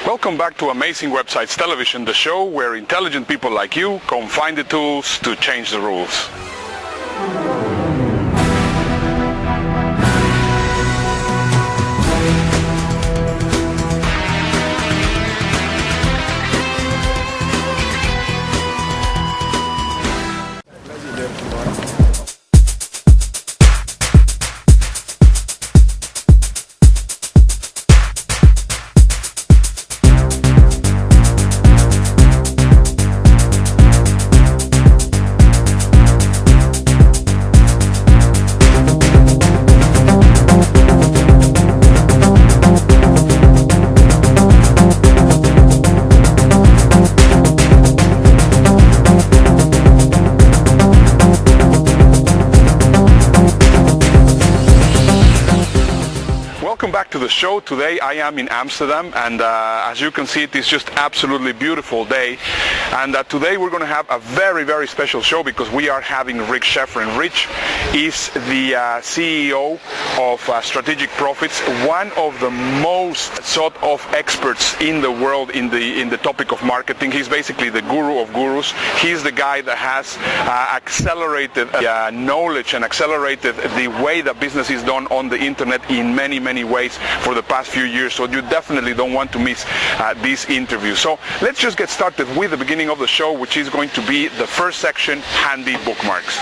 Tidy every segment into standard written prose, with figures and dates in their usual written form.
Welcome back to Amazing Websites Television, the show where intelligent people like you come find the tools to change the rules. Welcome back to the show. Today I am in Amsterdam, and as you can see, it is just absolutely beautiful day. And today we're going to have a very special show because we are having Rich Sharon. Rich is the CEO of Strategic Profits, one of the most sought of experts in the world in the topic of marketing. He's basically the guru of gurus. He's the guy that has accelerated knowledge and accelerated the way that business is done on the internet in many ways for the past few years, so you definitely don't want to miss this interview. So let's just get started with the beginning of the show, which is going to be the first section, handy bookmarks.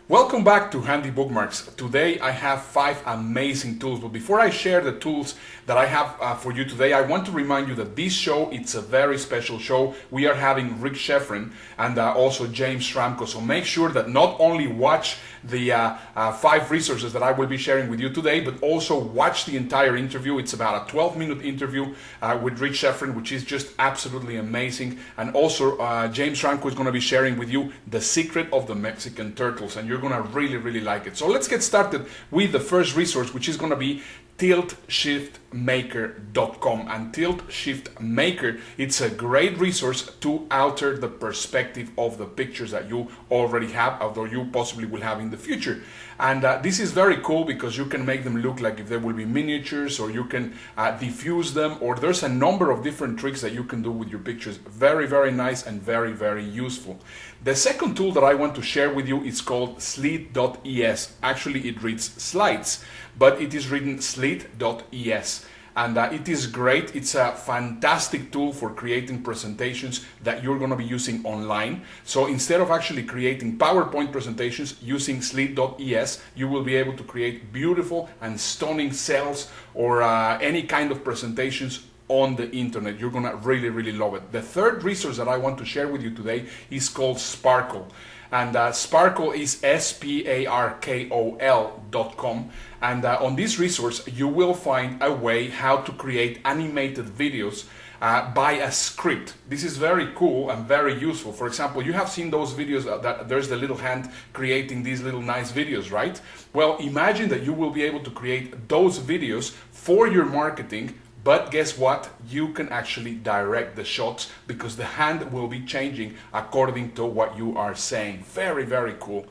Welcome back to Handy Bookmarks. Today I have 5 amazing tools, but before I share the tools that I have for you today, I want to remind you that this show, it's a very special show. We are having Rich Sharon and also James Schramko, so make sure that not only watch the 5 resources that I will be sharing with you today, but also watch the entire interview. It's about a 12-minute interview with Rich Sharon, which is just absolutely amazing. And also James Schramko is going to be sharing with you the secret of the Mexican turtles, and you're going to really like it. So let's get started with the first resource, which is going to be tiltshiftmaker.com. And Tilt Shift Maker, it's a great resource to alter the perspective of the pictures that you already have, although you possibly will have in the future. And this is very cool because you can make them look like if they will be miniatures, or you can diffuse them, or there's a number of different tricks that you can do with your pictures. Very nice and very useful. The second tool that I want to share with you is called Sleet.es. Actually, it reads slides, but it is written Sleet.es. And it is great. It's a fantastic tool for creating presentations that you're going to be using online. So instead of actually creating PowerPoint presentations using Sleet.es, you will be able to create beautiful and stunning sales or any kind of presentations on the internet. You're going to really love it. The third resource that I want to share with you today is called Sparkle. And Sparkle is SPARKOL.com. And on this resource, you will find a way how to create animated videos by a script. This is very cool and very useful. For example, you have seen those videos that there's the little hand creating these little nice videos, right? Well, imagine that you will be able to create those videos for your marketing. But guess what? You can actually direct the shots because the hand will be changing according to what you are saying. Very cool.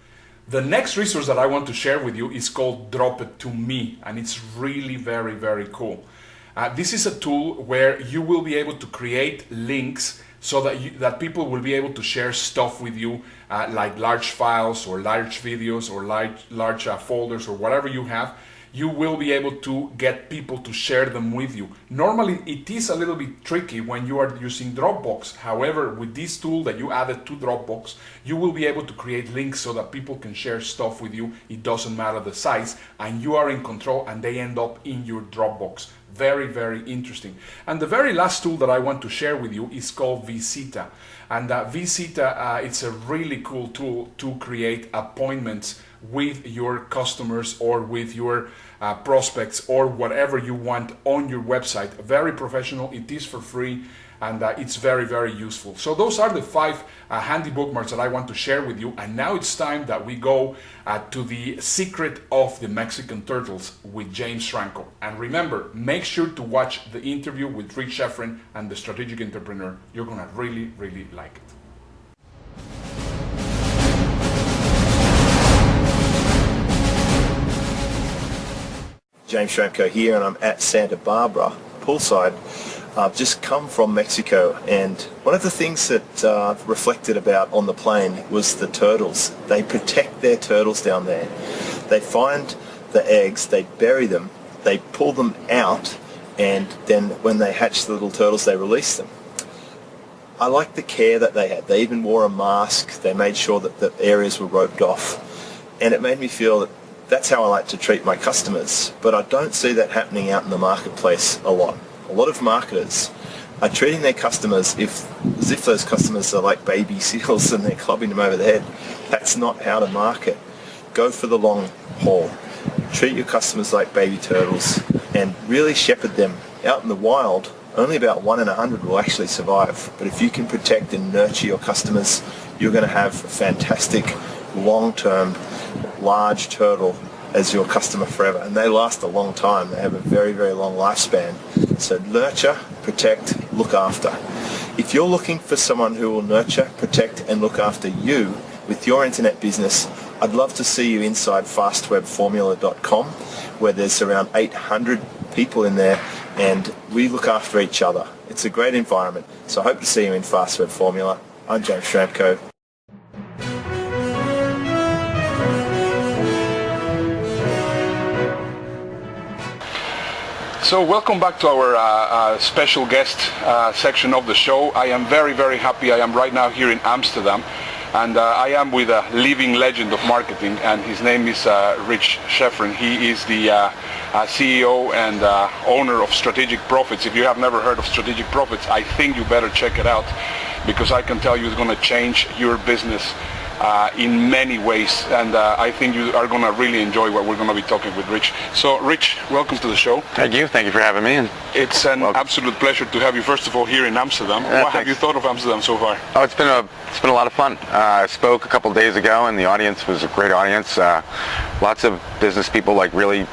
The next resource that I want to share with you is called Drop It To Me, and it's really very cool. This is a tool where you will be able to create links so that people will be able to share stuff with you, like large files or large videos or large folders or whatever you have. You will be able to get people to share them with you. Normally, it is a little bit tricky when you are using Dropbox. However, with this tool that you added to Dropbox, you will be able to create links so that people can share stuff with you. It doesn't matter the size, and you are in control, and they end up in your Dropbox. Very interesting. And the very last tool that I want to share with you is called Visita. And Visita, it's a really cool tool to create appointments with your customers or with your prospects or whatever you want on your website. Very professional. It is for free. and it's very, very useful. So those are the 5 handy bookmarks that I want to share with you. And now it's time that we go to the secret of the Mexican turtles with James Schramko. And remember, make sure to watch the interview with Rich Sharon and the strategic entrepreneur. You're gonna really, really like it. James Schramko here, and I'm at Santa Barbara poolside. I've just come from Mexico, and one of the things that I've reflected about on the plane was the turtles. They protect their turtles down there. They find the eggs, they bury them, they pull them out, and then when they hatch the little turtles, they release them. I like the care that they had. They even wore a mask. They made sure that the areas were roped off, and it made me feel that that's how I like to treat my customers. But I don't see that happening out in the marketplace a lot. A lot of marketers are treating their customers as if those customers are like baby seals and they're clubbing them over the head. That's not how to market. Go for the long haul. Treat your customers like baby turtles and really shepherd them. Out in the wild, only about 1 in 100 will actually survive. But if you can protect and nurture your customers, you're going to have a fantastic, long-term, large turtle as your customer forever. And they last a long time. They have a very, very long lifespan. So nurture, protect, look after. If you're looking for someone who will nurture, protect, and look after you with your internet business, I'd love to see you inside fastwebformula.com, where there's around 800 people in there, and we look after each other. It's a great environment. So I hope to see you in Fast Web Formula. I'm James Schramko. So welcome back to our special guest section of the show. I am very, very happy. I am right now here in Amsterdam, and I am with a living legend of marketing, and his name is Rich Sharon. He is the CEO and owner of Strategic Profits. If you have never heard of Strategic Profits, I think you better check it out, because I can tell you it's going to change your business in many ways, and I think you are going to really enjoy what we're going to be talking with Rich. So Rich, welcome to the show. Thank you for having me. And it's an absolute pleasure to have you, first of all, here in Amsterdam. What have you thought of Amsterdam so far? Oh, it's been a lot of fun. I spoke a couple of days ago, and the audience was a great audience. Lots of business people, like, really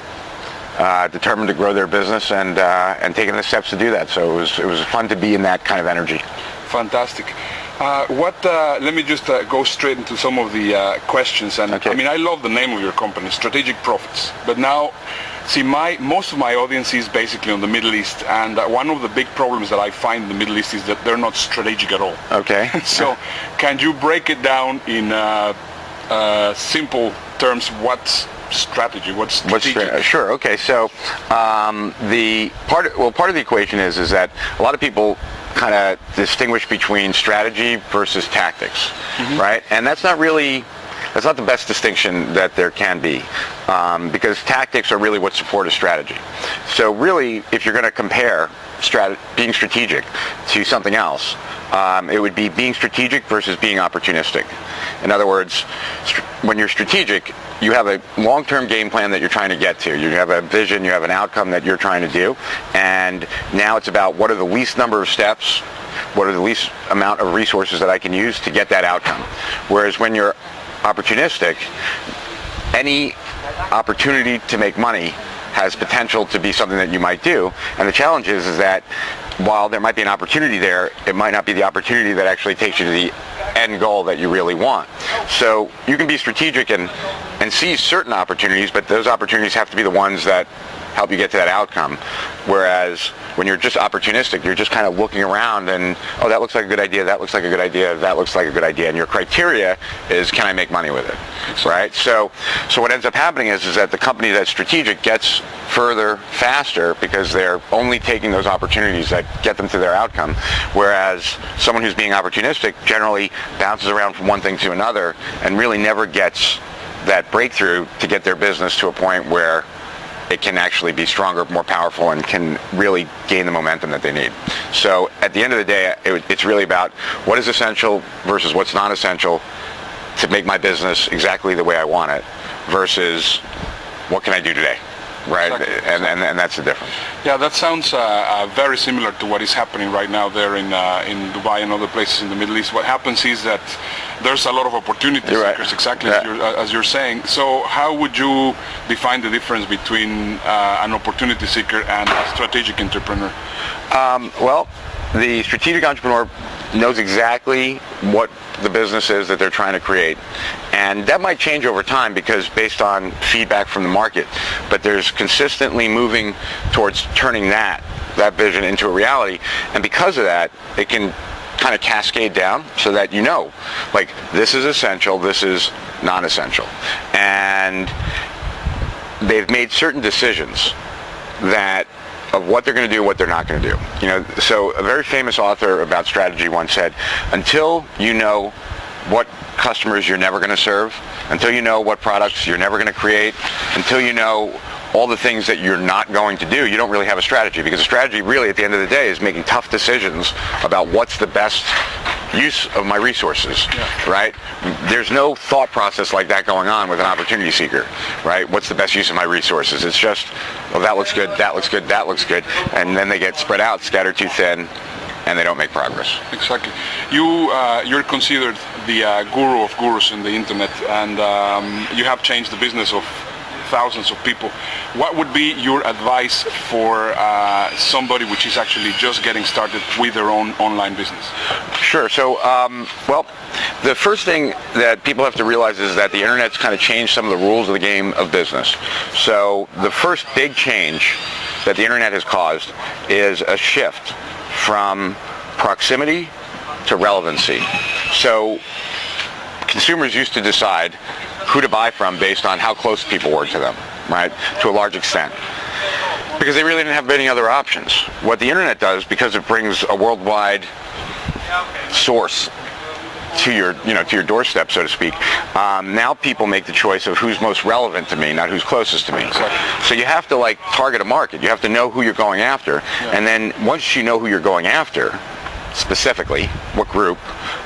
determined to grow their business and taking the steps to do that. So it was fun to be in that kind of energy. Fantastic. Let me just go straight into some of the questions. And okay. I mean, I love the name of your company, Strategic Profits. But now, see, most of my audience is basically on the Middle East, and one of the big problems that I find in the Middle East is that they're not strategic at all. Okay. So, can you break it down in simple terms? What's strategy? What's strategic? Sure. Okay. So, part of the equation is that a lot of people kind of distinguish between strategy versus tactics, right? And that's not the best distinction that there can be, because tactics are really what support a strategy. So really, if you're going to compare being strategic to something else, it would be being strategic versus being opportunistic. In other words, when you're strategic, you have a long-term game plan that you're trying to get to. You have a vision, you have an outcome that you're trying to do, and now it's about what are the least number of steps, what are the least amount of resources that I can use to get that outcome. Whereas when you're opportunistic, any opportunity to make money has potential to be something that you might do, and the challenge is that while there might be an opportunity there, it might not be the opportunity that actually takes you to the end goal that you really want. So you can be strategic and seize certain opportunities, but those opportunities have to be the ones that help you get to that outcome. Whereas when you're just opportunistic, you're just kind of looking around and, oh, that looks like a good idea, that looks like a good idea, that looks like a good idea, and your criteria is, can I make money with it, right? So what ends up happening is that the company that's strategic gets further faster because they're only taking those opportunities that get them to their outcome, whereas someone who's being opportunistic generally bounces around from one thing to another and really never gets that breakthrough to get their business to a point where it can actually be stronger, more powerful, and can really gain the momentum that they need. So at the end of the day, it's really about what is essential versus what's not essential to make my business exactly the way I want it versus what can I do today, right? Exactly. And that's the difference. Yeah, that sounds very similar to what is happening right now there in Dubai and other places in the Middle East. What happens is that there's a lot of opportunity seekers, exactly as you're saying. So how would you define the difference between an opportunity seeker and a strategic entrepreneur? Well, the strategic entrepreneur knows exactly what the business is that they're trying to create. And that might change over time because based on feedback from the market, but there's consistently moving towards turning that vision into a reality. And because of that, it can kind of cascade down so that you know, like, this is essential, this is non-essential. And they've made certain decisions that of what they're going to do, what they're not going to do. You know, so a very famous author about strategy once said, until you know what customers you're never going to serve, until you know what products you're never going to create, until you know all the things that you're not going to do, you don't really have a strategy, because a strategy really at the end of the day is making tough decisions about what's the best use of my resources, right? There's no thought process like that going on with an opportunity seeker, right? What's the best use of my resources? It's just, oh, that looks good, that looks good, that looks good, and then they get spread out, scattered too thin, and they don't make progress. Exactly. You're considered the guru of gurus in the internet, and you have changed the business of thousands of people. What would be your advice for somebody which is actually just getting started with their own online business? Sure. So, well, the first thing that people have to realize is that the internet's kind of changed some of the rules of the game of business. So the first big change that the internet has caused is a shift from proximity to relevancy. So consumers used to decide who to buy from based on how close people were to them, right, to a large extent, because they really didn't have any other options. What the internet does, because it brings a worldwide source to your, to your doorstep, so to speak, now people make the choice of who's most relevant to me, not who's closest to me. So you have to target a market. You have to know who you're going after, and then once you know who you're going after, specifically what group,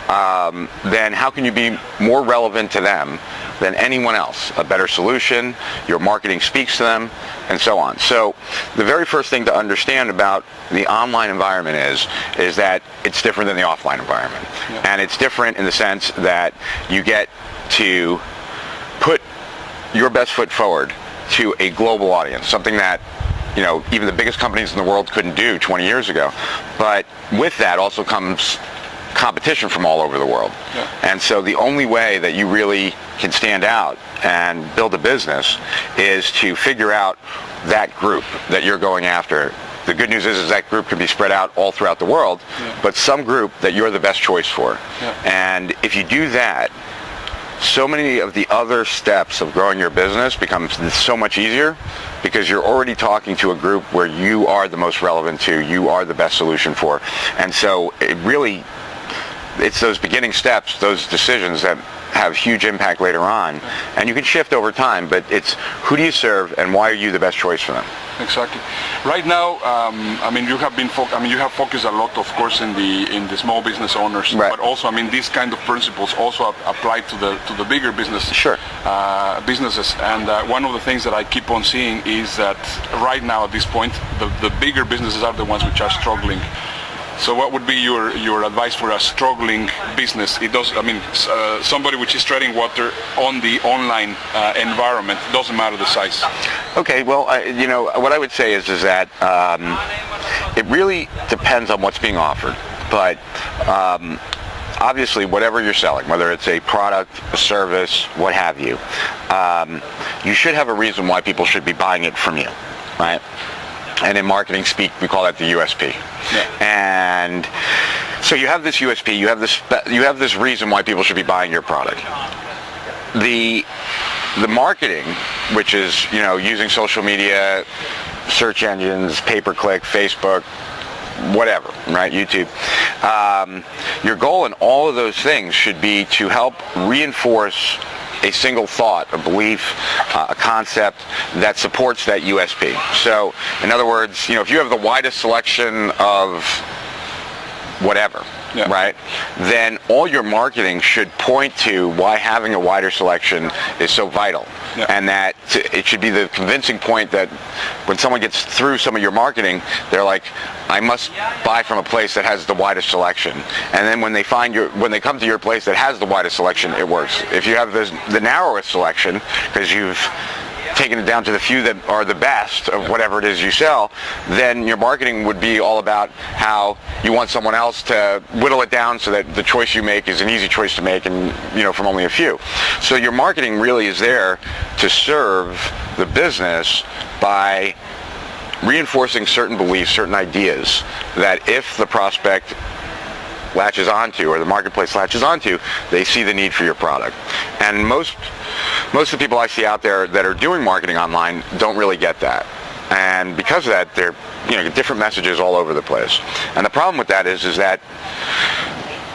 then how can you be more relevant to them than anyone else? A better solution, your marketing speaks to them, and so on. So the very first thing to understand about the online environment is that it's different than the offline environment. And it's different in the sense that you get to put your best foot forward to a global audience, something that even the biggest companies in the world couldn't do 20 years ago. But with that also comes competition from all over the world. And so the only way that you really can stand out and build a business is to figure out that group that you're going after. The good news is that group can be spread out all throughout the world, but some group that you're the best choice for. And if you do that, so many of the other steps of growing your business becomes so much easier, because you're already talking to a group where you are the most relevant to, you are the best solution for. And so it's those beginning steps, those decisions that have huge impact later on. And you can shift over time, but it's who do you serve and why are you the best choice for them? Exactly. Right now, you have been you have focused a lot, of course, in the small business owners, but also, these kind of principles also apply to the bigger business businesses. And one of the things that I keep on seeing is that right now, at this point, the bigger businesses are the ones which are struggling. So what would be your advice for a struggling business? It does. Somebody which is treading water on the online environment, doesn't matter the size. Okay. Well, what I would say is that it really depends on what's being offered. But obviously, whatever you're selling, whether it's a product, a service, what have you, you should have a reason why people should be buying it from you, right? And in marketing speak, we call that the USP. And so you have this USP, you have this reason why people should be buying your product. The marketing, which is using social media, search engines, pay-per-click, Facebook, whatever, right? YouTube. Your goal in all of those things should be to help reinforce a single thought, a belief, a concept that supports that USP. So, in other words, if you have the widest selection of whatever, right, then all your marketing should point to why having a wider selection is so vital. And that it should be the convincing point that when someone gets through some of your marketing, they're like, I must buy from a place that has the widest selection. And then when they come to your place that has the widest selection, it works. If you have the narrowest selection, because you've taking it down to the few that are the best of whatever it is you sell, then your marketing would be all about how you want someone else to whittle it down so that the choice you make is an easy choice to make, and from only a few. So your marketing really is there to serve the business by reinforcing certain beliefs, certain ideas that if the prospect latches onto, or the marketplace latches onto, they see the need for your product. And most of the people I see out there that are doing marketing online don't really get that. And because of that, they're different messages all over the place. And the problem with that is that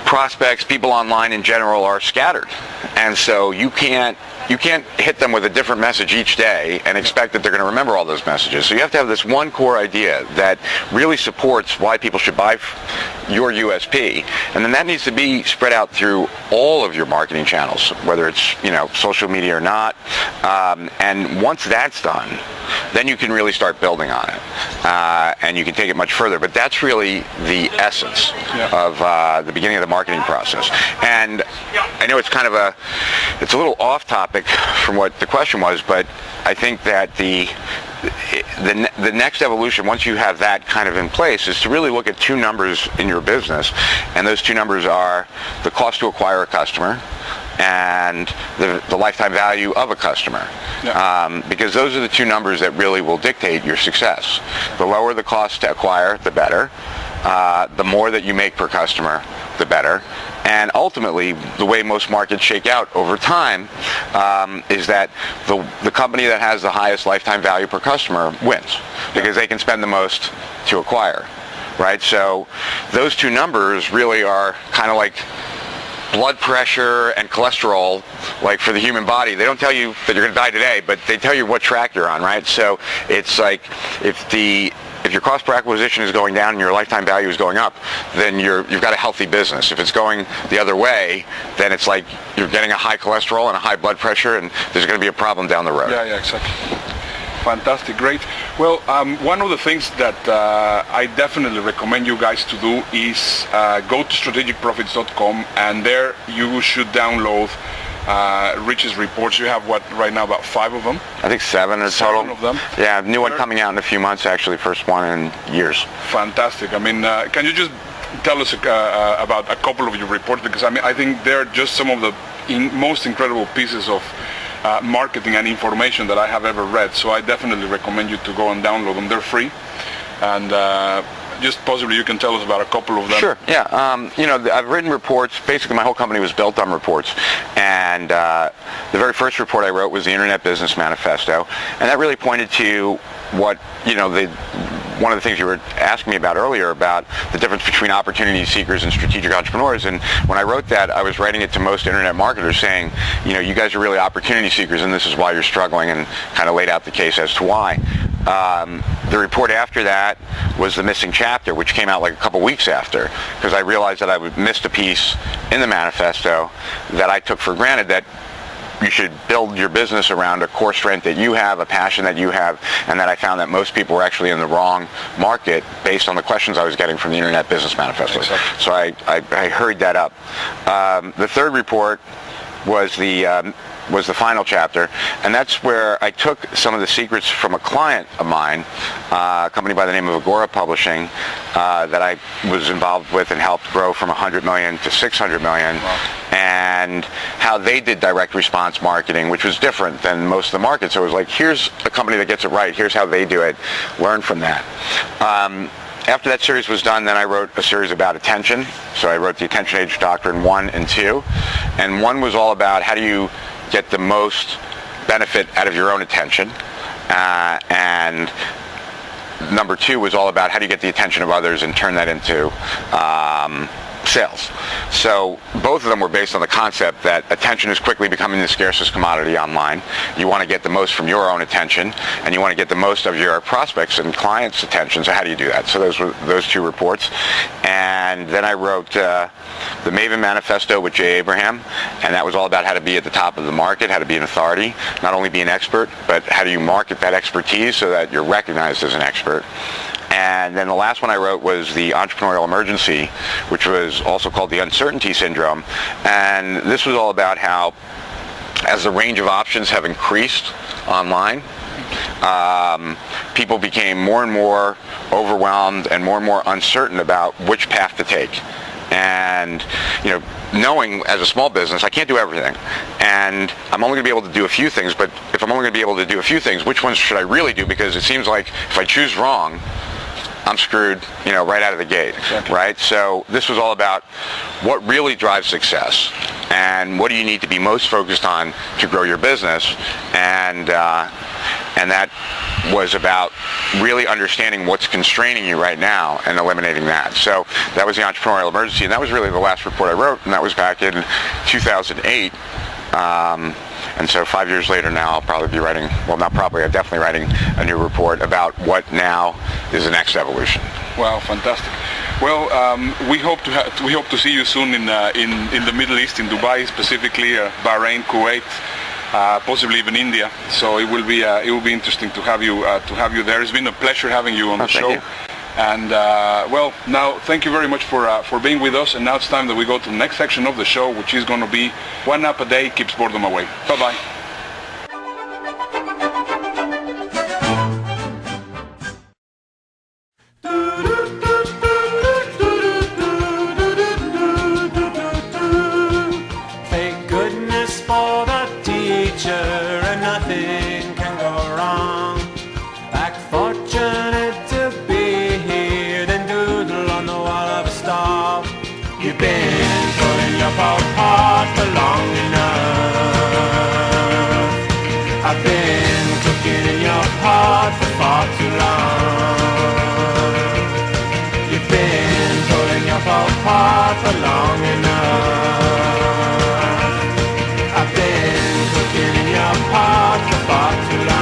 prospects, people online in general, are scattered. And so you can't hit them with a different message each day and expect that they're going to remember all those messages. So you have to have this one core idea that really supports why people should buy your USP, and then that needs to be spread out through all of your marketing channels, whether it's social media or not. And once that's done, then you can really start building on it, and you can take it much further. But that's really the essence of the beginning of the marketing process. And I know it's it's a little off topic from what the question was, but I think that the next evolution, once you have that kind of in place, is to really look at two numbers in your business, and those two numbers are the cost to acquire a customer and the lifetime value of a customer. Because those are the two numbers that really will dictate your success. The lower the cost to acquire, the better. The more that you make per customer, the better. And ultimately, the way most markets shake out over time is that the company that has the highest lifetime value per customer wins, because they can spend the most to acquire, right? So those two numbers really are kind of like blood pressure and cholesterol, like for the human body. They don't tell you that you're going to die today, but they tell you what track you're on, right? So it's like if your cost per acquisition is going down and your lifetime value is going up, then you've got a healthy business. If it's going the other way, then it's like you're getting a high cholesterol and a high blood pressure, and there's going to be a problem down the road. Yeah, exactly. Fantastic, great. Well, one of the things that I definitely recommend you guys to do is go to strategicprofits.com, and there you should download Rich's reports. You have right now about 5 of them? I think 7 is total. 7 of them? Yeah, new one coming out in a few months, actually, first one in years. Fantastic. I mean, can you just tell us about a couple of your reports? Because I think they're just some of the most incredible pieces of marketing and information that I have ever read. So I definitely recommend you to go and download them. They're free. And just possibly you can tell us about a couple of them. Sure, yeah. I've written reports. Basically, my whole company was built on reports. And the very first report I wrote was the Internet Business Manifesto. And that really pointed to what, one of the things you were asking me about earlier, about the difference between opportunity seekers and strategic entrepreneurs. And when I wrote that, I was writing it to most internet marketers saying, you guys are really opportunity seekers, and this is why you're struggling, and kind of laid out the case as to why. The report after that was the missing chapter, which came out like a couple weeks after, because I realized that I missed a piece in the manifesto that I took for granted, that you should build your business around a core strength that you have, a passion that you have, and that I found that most people were actually in the wrong market based on the questions I was getting from the Internet Business Manifesto. Exactly. So I hurried that up. The third report was the final chapter, and that's where I took some of the secrets from a client of mine, a company by the name of Agora Publishing, that I was involved with and helped grow from 100 million to 600 million, and how they did direct response marketing, which was different than most of the market. So it was like, here's a company that gets it right, here's how they do it, learn from that. After that series was done, then I wrote a series about attention. So I wrote the Attention Age Doctrine 1 and 2. And 1 was all about how do you get the most benefit out of your own attention. And number 2 was all about how do you get the attention of others and turn that into sales. So both of them were based on the concept that attention is quickly becoming the scarcest commodity online. You want to get the most from your own attention, and you want to get the most of your prospects and clients' attention. So how do you do that? So those were those 2 reports. And then I wrote the Maven Manifesto with Jay Abraham, and that was all about how to be at the top of the market, how to be an authority, not only be an expert, but how do you market that expertise so that you're recognized as an expert. And then the last one I wrote was the Entrepreneurial Emergency, which was also called the Uncertainty Syndrome. And this was all about how as the range of options have increased online, people became more and more overwhelmed and more uncertain about which path to take. And, you know, knowing as a small business, I can't do everything. And I'm only going to be able to do a few things, but if I'm only going to be able to do a few things, which ones should I really do? Because it seems like if I choose wrong, I'm screwed, you know, right out of the gate, exactly. Right? So this was all about what really drives success and what do you need to be most focused on to grow your business, and that was about really understanding what's constraining you right now and eliminating that. So that was the entrepreneurial emergency, and that was really the last report I wrote, and that was back in 2008. And so 5 years later now, I'll probably be writing, well, not probably, I'm definitely writing a new report about what now is the next evolution. Wow, fantastic. Well, we hope to see you soon in the Middle East, in Dubai specifically, Bahrain, Kuwait, possibly even India. So it will be interesting to have you there. It's been a pleasure having you on the show. Thank you. And well, now thank you very much for being with us. And now it's time that we go to the next section of the show, which is going to be One App a Day Keeps Boredom Away. Bye-bye. Thank goodness for the teacher, and nothing can go wrong. Act fortunate to be here, then doodle on the wall of a stall. You've been pulling your paw apart for long enough. I've been cooking in your pot for far too long. You've been pulling your paw apart for long enough. I've been cooking in your pot for far too long.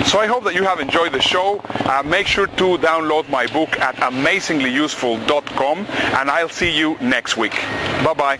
So I hope that you have enjoyed the show. Make sure to download my book at amazinglyuseful.com, and I'll see you next week. Bye-bye.